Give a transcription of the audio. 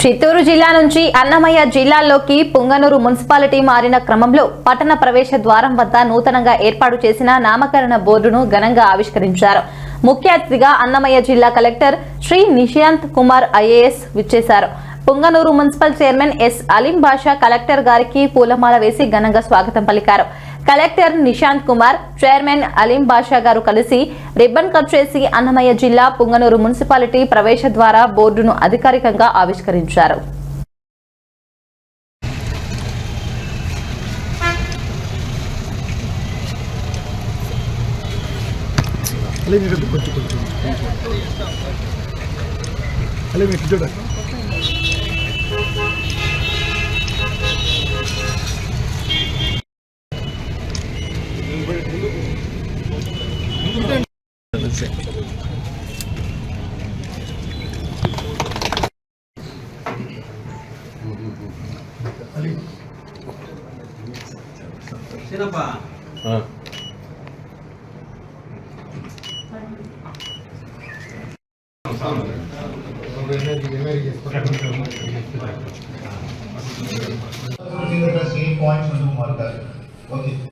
చిత్తూరు జిల్లా నుంచి అన్నమయ్య జిల్లాలోకి పుంగనూరు మున్సిపాలిటీ మారిన క్రమంలో పట్టణ ప్రవేశ ద్వారం వద్ద నూతనంగా ఏర్పాటు చేసిన నామకరణ బోర్డును ఘనంగా ఆవిష్కరించారు. ముఖ్య అతిథిగా అన్నమయ్య జిల్లా కలెక్టర్ శ్రీ నిశాంత్ కుమార్ ఐఏఎస్ విచ్చేశారు. Punganur municipal chairman S Aleem Basha collector గారికి పూలమాల వేసి ఘనంగా స్వాగతం పలికారు. కలెక్టర్ నిశాంత్ కుమార్, చైర్మన్ అలీం బాషా గారు కలిసి రిబ్బన్ కట్ చేసి అన్నమయ్య జిల్లా పుంగనూరు మున్సిపాలిటీ ప్రవేశ ద్వార బోర్డును అధికారికంగా ఆవిష్కరించారు. same points on the marker. Okay.